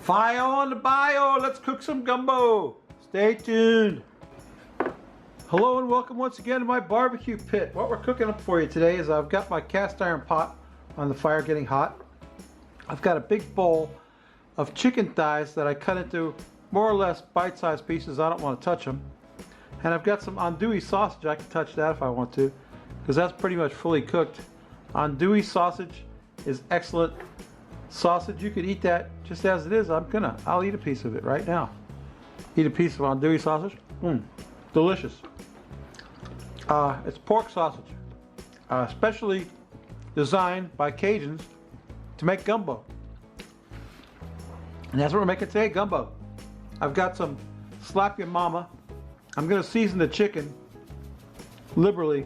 File on the bio. Let's cook some gumbo. Stay tuned. Hello and welcome once again to my barbecue pit. What we're cooking up for you today is I've got my cast iron pot on the fire getting hot. I've got a big bowl of chicken thighs that I cut into more or less bite-sized pieces. I don't want to touch them. And I've got some andouille sausage. I can touch that if I want to, because that's pretty much fully cooked. Andouille sausage is excellent sausage. You could eat that just as it is. I'll eat a piece of it right now. Eat a piece of andouille sausage. Delicious. It's pork sausage, specially designed by Cajuns to make gumbo. And that's what we're making today, gumbo. I've got some slap your mama. I'm going to season the chicken liberally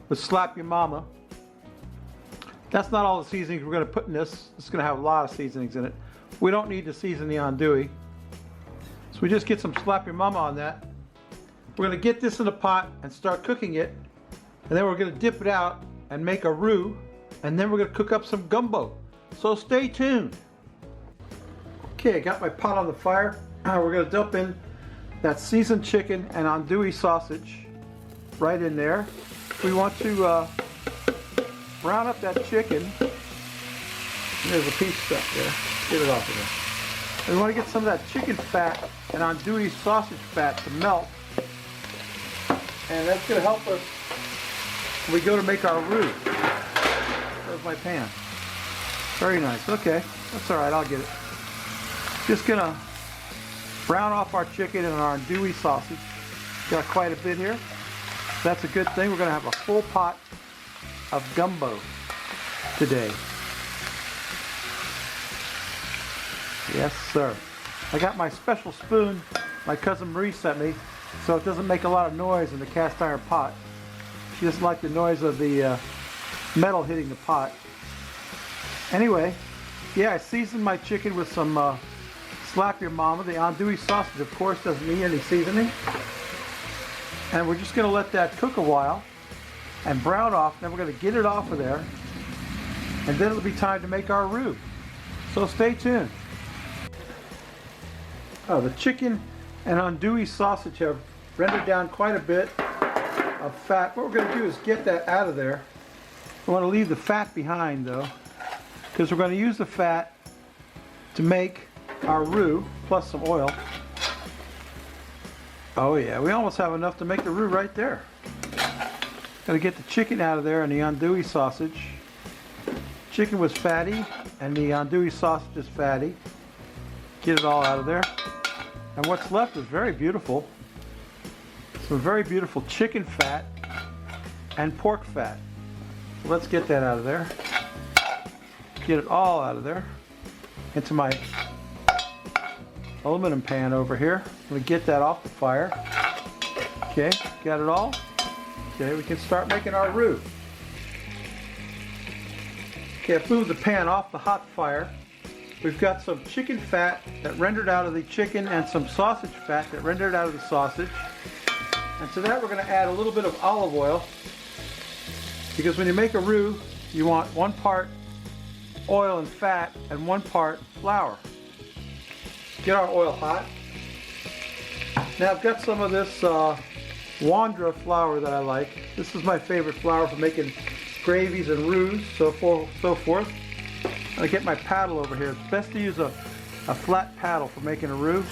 with slap your mama. That's not all the seasonings we're going to put in this. It's going to have a lot of seasonings in it. We don't need to season the andouille. So we just get some slap your mama on that. We're going to get this in a pot and start cooking it. And then we're going to dip it out and make a roux. And then we're going to cook up some gumbo. So stay tuned. Okay, I got my pot on the fire. We're going to dump in that seasoned chicken and andouille sausage right in there. We want to brown up that chicken. There's a piece stuck there. Get it off of there. And we want to get some of that chicken fat and andouille sausage fat to melt. And that's going to help us when we go to make our roux. There's my pan. Very nice. Okay, that's all right. I'll get it. Just going to brown off our chicken and our andouille sausage. Got quite a bit here. That's a good thing. We're going to have a full pot of gumbo today. Yes, sir. I got my special spoon my cousin Marie sent me, so it doesn't make a lot of noise in the cast iron pot. She doesn't like the noise of the metal hitting the pot. Anyway, yeah, I seasoned my chicken with some slap your mama. The andouille sausage, of course, doesn't need any seasoning. And we're just going to let that cook a while and brown off. Then we're going to get it off of there. And then it'll be time to make our roux. So stay tuned. Oh, the chicken and andouille sausage have rendered down quite a bit of fat. What we're going to do is get that out of there. We want to leave the fat behind though, because we're going to use the fat to make our roux plus some oil. Oh yeah, we almost have enough to make the roux right there. Got to get the chicken out of there and the andouille sausage. Chicken was fatty and the andouille sausage is fatty. Get it all out of there. And what's left is very beautiful. Some very beautiful chicken fat and pork fat. So let's get that out of there. Get it all out of there into my aluminum pan over here. I'm going to get that off the fire. Okay, got it all? Okay, we can start making our roux. Okay, I've moved the pan off the hot fire. We've got some chicken fat that rendered out of the chicken and some sausage fat that rendered out of the sausage. And to that we're going to add a little bit of olive oil, because when you make a roux, you want 1 part oil and fat and 1 part flour. Get our oil hot. Now I've got some of this Wondra flour that I like. This is my favorite flour for making gravies and roux, so forth. I'm going to get my paddle over here. It's best to use a flat paddle for making a roux,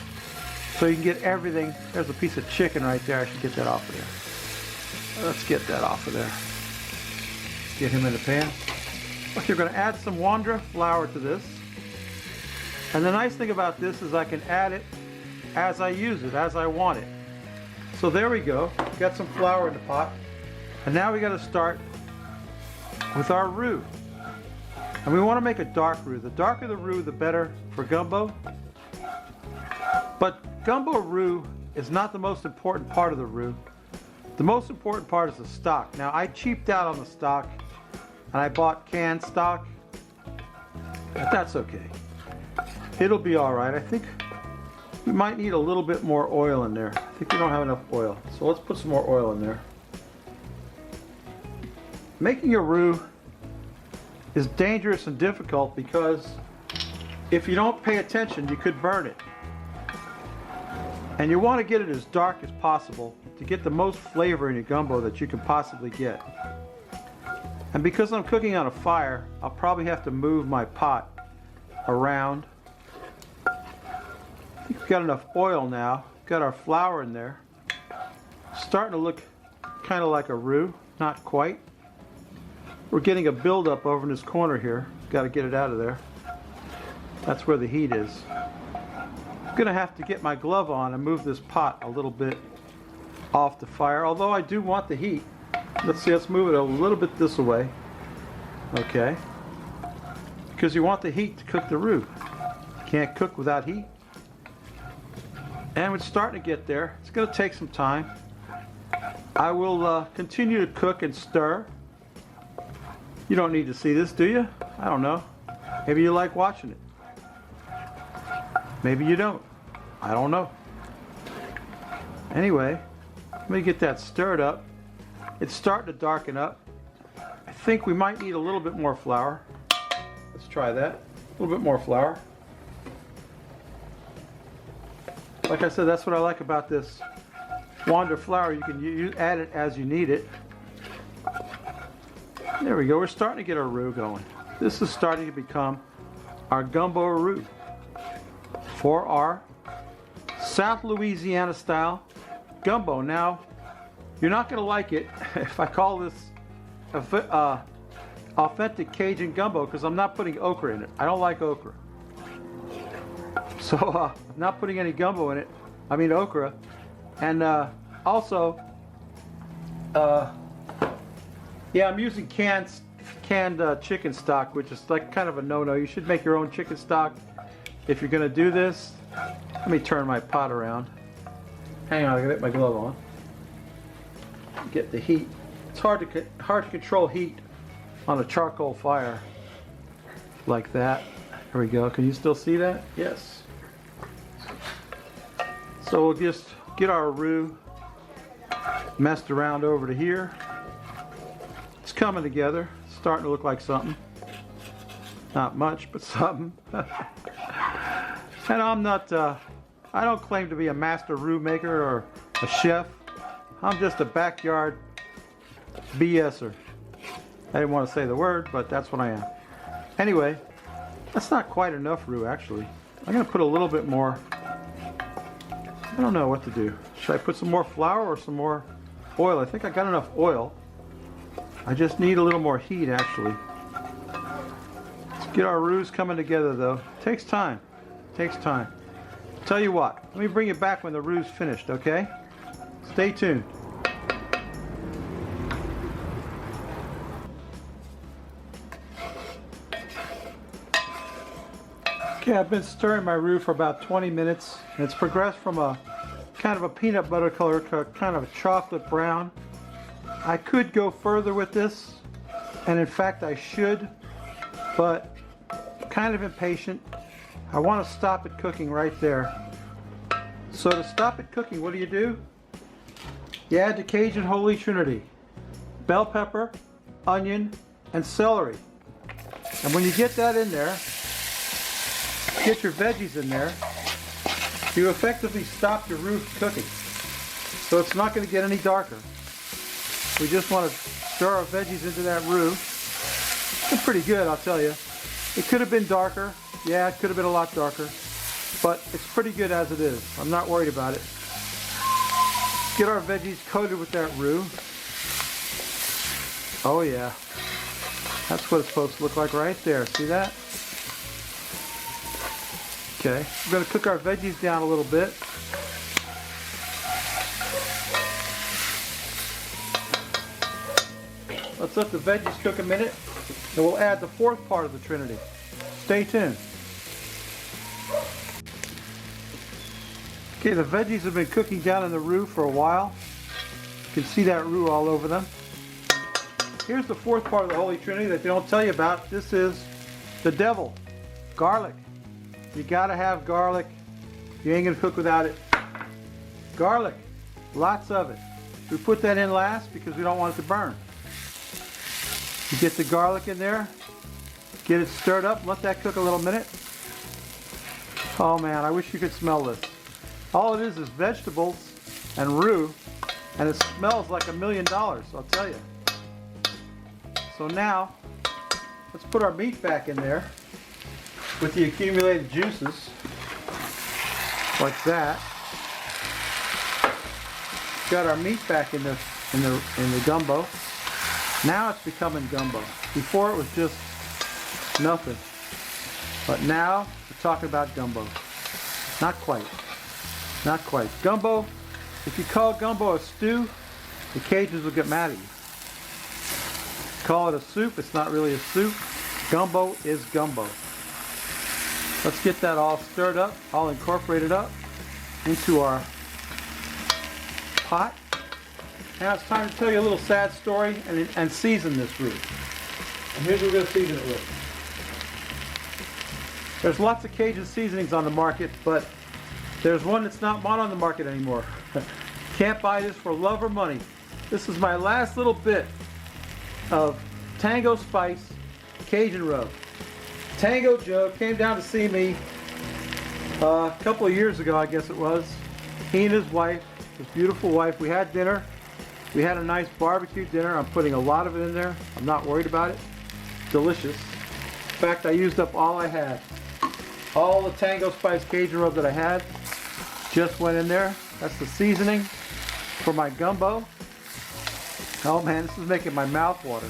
so you can get everything. There's a piece of chicken right there. I should get that off of there. Let's get that off of there. Get him in the pan. Okay, we're going to add some Wondra flour to this. And the nice thing about this is I can add it as I use it, as I want it. So there we go. Got some flour in the pot. And now we got to start with our roux. And we want to make a dark roux. The darker the roux, the better for gumbo. But gumbo roux is not the most important part of the roux. The most important part is the stock. Now I cheaped out on the stock and I bought canned stock, but that's okay. It'll be all right. I think we might need a little bit more oil in there. I think we don't have enough oil. So let's put some more oil in there. Making a roux is dangerous and difficult because if you don't pay attention, you could burn it. And you want to get it as dark as possible to get the most flavor in your gumbo that you can possibly get. And because I'm cooking on a fire, I'll probably have to move my pot around. I think we've got enough oil now. Got our flour in there. Starting to look kind of like a roux, not quite. We're getting a buildup over in this corner here. Got to get it out of there. That's where the heat is. I'm going to have to get my glove on and move this pot a little bit off the fire, although I do want the heat. Let's see, let's move it a little bit this way. Okay. Because you want the heat to cook the roux. You can't cook without heat. And it's starting to get there. It's going to take some time. I will continue to cook and stir. You don't need to see this, do you? I don't know. Maybe you like watching it. Maybe you don't. I don't know. Anyway, let me get that stirred up. It's starting to darken up. I think we might need a little bit more flour. Let's try that. A little bit more flour. Like I said, that's what I like about this Wondra flour. You can add it as you need it. There we go. We're starting to get our roux going. This is starting to become our gumbo roux for our South Louisiana style gumbo. Now, you're not going to like it if I call this authentic Cajun gumbo, because I'm not putting okra in it. I don't like okra. So I'm not putting any gumbo in it. I mean okra. And also, yeah, I'm using canned chicken stock, which is like kind of a no-no. You should make your own chicken stock if you're going to do this. Let me turn my pot around. Hang on, I gotta get my glove on. Get the heat. It's hard to control heat on a charcoal fire like that. There we go. Can you still see that? Yes. So we'll just get our roux messed around over to here. It's coming together. It's starting to look like something. Not much, but something. And I'm not, I don't claim to be a master roux maker or a chef. I'm just a backyard BSer. I didn't want to say the word, but that's what I am. Anyway, that's not quite enough roux, actually. I'm going to put a little bit more. I don't know what to do. Should I put some more flour or some more oil? I think I got enough oil. I just need a little more heat, actually. Let's get our roux coming together, though. It takes time. It takes time. Tell you what, let me bring you back when the roux is finished, okay? Stay tuned. Okay, I've been stirring my roux for about 20 minutes, and it's progressed from a kind of a peanut butter color to a kind of a chocolate brown. I could go further with this, and in fact I should, but I'm kind of impatient. I want to stop it cooking right there. So to stop it cooking, what do? You add the Cajun Holy Trinity: bell pepper, onion, and celery. And when you get that in there, get your veggies in there, you effectively stop your roux cooking. So it's not going to get any darker. We just want to stir our veggies into that roux. It's pretty good, I'll tell you. It could have been darker. Yeah, it could have been a lot darker. But it's pretty good as it is. I'm not worried about it. Get our veggies coated with that roux. Oh yeah. That's what it's supposed to look like right there. See that? Okay. We're going to cook our veggies down a little bit. Let's let the veggies cook a minute, and we'll add the fourth part of the Trinity. Stay tuned. Okay, the veggies have been cooking down in the roux for a while. You can see that roux all over them. Here's the fourth part of the Holy Trinity that they don't tell you about. This is the devil, garlic. You gotta have garlic. You ain't gonna cook without it. Garlic, lots of it. We put that in last because we don't want it to burn. You get the garlic in there, get it stirred up, let that cook a little minute. Oh man, I wish you could smell this. All it is vegetables and roux, and it smells like $1 million, I'll tell you. So now, let's put our meat back in there with the accumulated juices, like that. Got our meat back in the gumbo. Now it's becoming gumbo. Before it was just nothing. But now we're talking about gumbo. Not quite. Not quite. Gumbo, if you call gumbo a stew, the Cajuns will get mad at you. Call it a soup, it's not really a soup. Gumbo is gumbo. Let's get that all stirred up, all incorporated up into our pot. Now it's time to tell you a little sad story and season this roux. And here's what we're going to season it with. There's lots of Cajun seasonings on the market, but there's one that's not on the market anymore. Can't buy this for love or money. This is my last little bit of Tango Spice Cajun rub. Tango Joe came down to see me a couple of years ago, I guess it was. He and his wife, his beautiful wife, we had dinner. We had a nice barbecue dinner. I'm putting a lot of it in there. I'm not worried about it. Delicious. In fact, I used up all I had. All the Tango Spice Cajun rub that I had just went in there. That's the seasoning for my gumbo. Oh man, this is making my mouth water.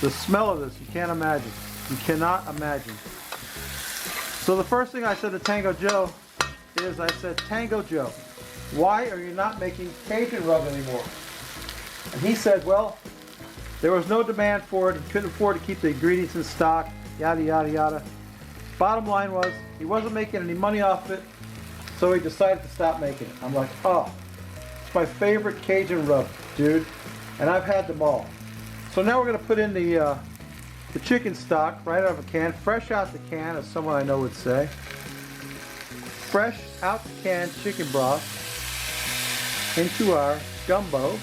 The smell of this, you can't imagine. You cannot imagine. So the first thing I said to Tango Joe is, I said, Tango Joe, why are you not making Cajun rub anymore? And he said, well, there was no demand for it. He couldn't afford to keep the ingredients in stock, yada, yada, yada. Bottom line was, he wasn't making any money off it, so he decided to stop making it. I'm like, oh, it's my favorite Cajun rub, dude. And I've had them all. So now we're going to put in the chicken stock right out of a can, fresh out the can, as someone I know would say. Fresh out the can chicken broth into our gumbo.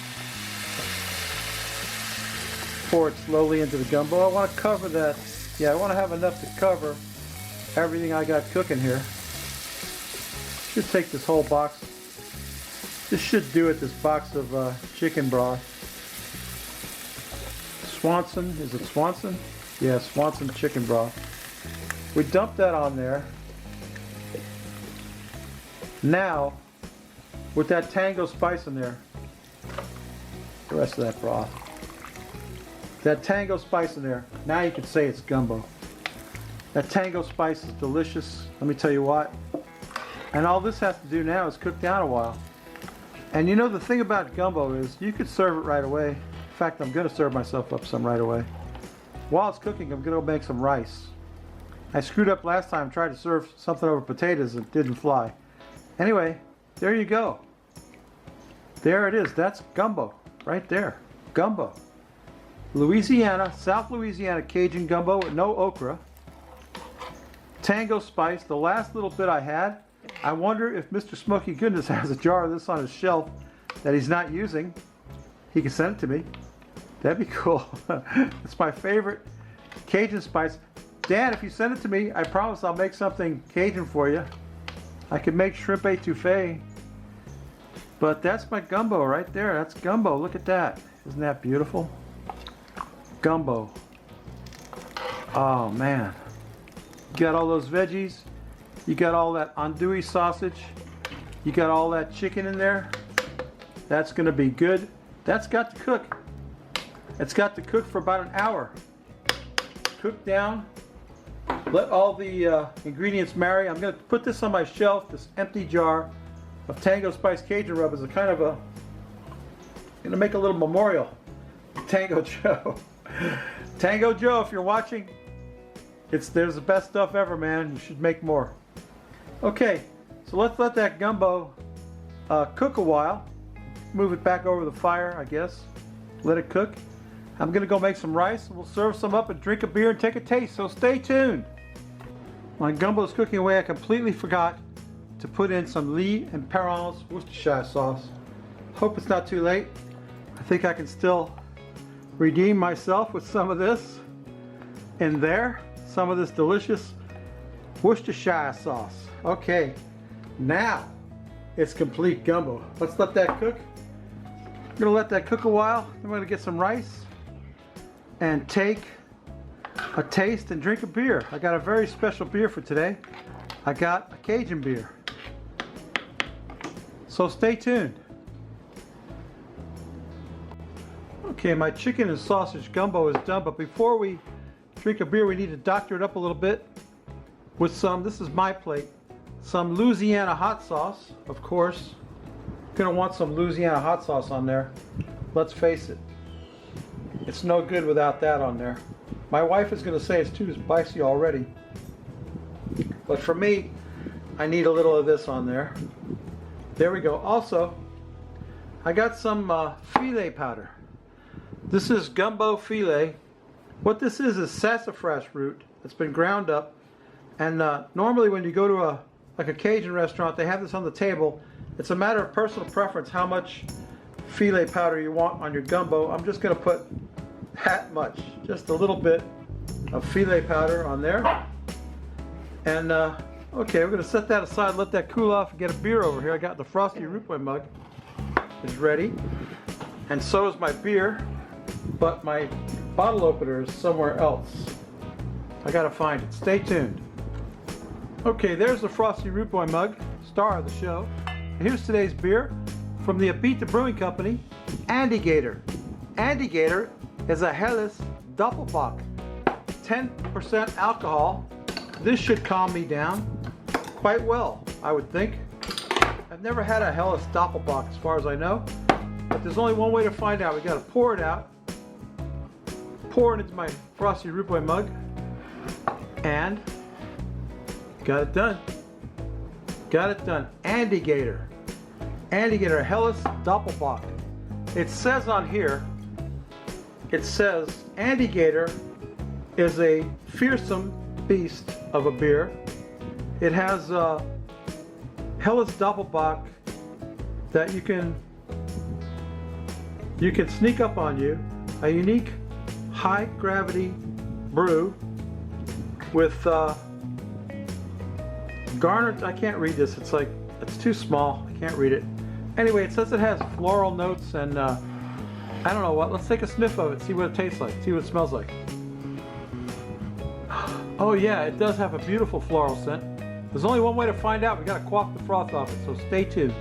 Pour it slowly into the gumbo. I want to cover that. Yeah, I want to have enough to cover everything I got cooking here. Should take this whole box. This should do it, this box of chicken broth. Swanson, is it Swanson? Yeah, Swanson chicken broth. We dump that on there. Now, with that Tango Spice in there, the rest of that broth. That Tango Spice in there, now you can say it's gumbo. That Tango Spice is delicious, let me tell you what. And all this has to do now is cook down a while. And you know the thing about gumbo is you could serve it right away. In fact, I'm going to serve myself up some right away. While it's cooking, I'm going to make some rice. I screwed up last time, tried to serve something over potatoes and it didn't fly. Anyway, there you go. There it is. That's gumbo right there. Gumbo. Louisiana, South Louisiana Cajun gumbo with no okra. Tango Spice, the last little bit I had. I wonder if Mr. Smoky Goodness has a jar of this on his shelf that he's not using. He can send it to me. That'd be cool. It's my favorite Cajun spice. Dan, if you send it to me, I promise I'll make something Cajun for you. I could make shrimp etouffee. But that's my gumbo right there. That's gumbo. Look at that. Isn't that beautiful? Gumbo. Oh man. You got all those veggies. You got all that andouille sausage. You got all that chicken in there. That's going to be good. That's got to cook. It's got to cook for about an hour. Cook down. Let all the ingredients marry. I'm going to put this on my shelf, this empty jar of Tango Spice Cajun rub as a kind of a, I'm going to make a little memorial. Tango Joe. Tango Joe, if you're watching, there's the best stuff ever, man. You should make more. Okay, so let's let that gumbo cook a while. Move it back over the fire, I guess. Let it cook. I'm going to go make some rice, and we'll serve some up and drink a beer and take a taste, so stay tuned. My gumbo is cooking away. I completely forgot to put in some Lee and Perrins Worcestershire sauce. Hope it's not too late. I think I can still redeem myself with some of this in there. Some of this delicious Worcestershire sauce. Okay, now it's complete gumbo. Let's let that cook. I'm gonna let that cook a while. I'm gonna get some rice and take a taste and drink a beer. I got a very special beer for today. I got a Cajun beer. So stay tuned. Okay, my chicken and sausage gumbo is done, but before we drink a beer, we need to doctor it up a little bit with some, this is my plate, some Louisiana hot sauce, of course. Gonna want some Louisiana hot sauce on there. Let's face it, it's no good without that on there. My wife is gonna say it's too spicy already, but for me, I need a little of this on there. There we go. Also, I got some filet powder. This is Gumbo File. What this is sassafras root that's been ground up. And normally when you go to like a Cajun restaurant, they have this on the table. It's a matter of personal preference how much filet powder you want on your gumbo. I'm just going to put that much, just a little bit of filet powder on there. And okay, we're going to set that aside, let that cool off, and get a beer over here. I got the Frosty Root Boy mug is ready, and so is my beer. But my bottle opener is somewhere else. I gotta find it. Stay tuned. Okay, there's the Frosty Root Boy mug, star of the show. Here's today's beer from the Abita Brewing Company, Andouille. Andouille is a Helles Doppelbock, 10% alcohol. This should calm me down quite well, I would think. I've never had a Helles Doppelbock as far as I know, but there's only one way to find out. We gotta pour it out. Pour it into my Frosty Root Boy mug, and got it done. Got it done. Andouille. Andouille, Helles Doppelbock. It says on here, it says Andouille is a fearsome beast of a beer. It has Helles Doppelbock that you can sneak up on you. A unique high gravity brew with garnered, I can't read this, it's too small, I can't read it. Anyway, it says it has floral notes and I don't know what, let's take a sniff of it, see what it tastes like, see what it smells like. Oh yeah, it does have a beautiful floral scent. There's only one way to find out, we gotta quaff the froth off it, so stay tuned.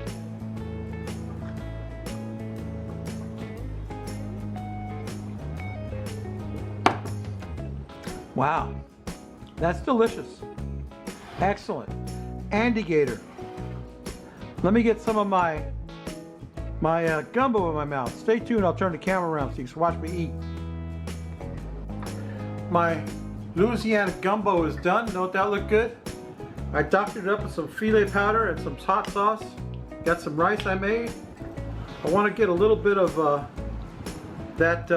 Wow, that's delicious. Excellent. Andouille. Let me get some of my gumbo in my mouth. Stay tuned, I'll turn the camera around so you can watch me eat. My Louisiana gumbo is done. Don't that look good? I doctored it up with some filet powder and some hot sauce. Got some rice I made. I want to get a little bit of that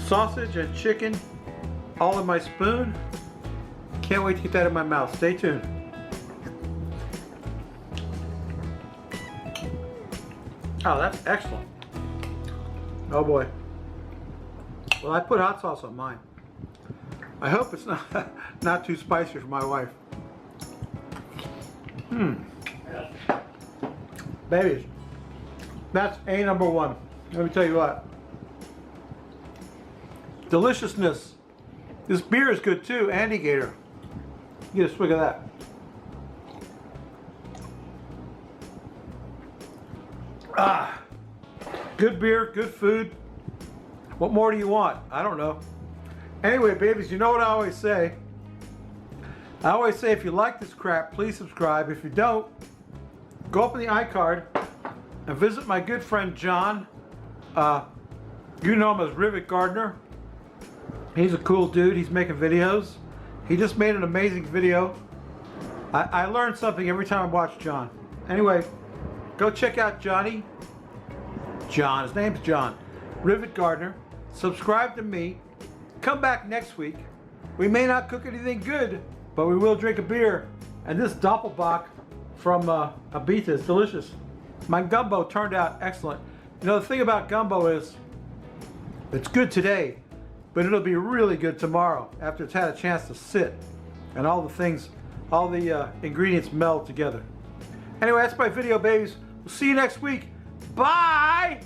sausage and chicken all in my spoon. Can't wait to get that in my mouth. Stay tuned. Oh, that's excellent. Oh boy. Well, I put hot sauce on mine. I hope it's not too spicy for my wife. Babies, that's A number one. Let me tell you what. Deliciousness. This beer is good too, Andouille. Get a swig of that. Ah, good beer, good food. What more do you want? I don't know. Anyway, babies, you know what I always say? I always say if you like this crap, please subscribe. If you don't, go up in the iCard and visit my good friend John. You know him as Rivet Gardener. He's a cool dude. He's making videos. He just made an amazing video. I learn something every time I watch John. Anyway, go check out Johnny. John, his name's John. Rivet Gardener. Subscribe to me. Come back next week. We may not cook anything good, but we will drink a beer. And this Doppelbock from Abita is delicious. My gumbo turned out excellent. You know, the thing about gumbo is it's good today, but it'll be really good tomorrow after it's had a chance to sit and all the things all the ingredients meld together. Anyway, that's my video, babies. We'll see you next week. Bye!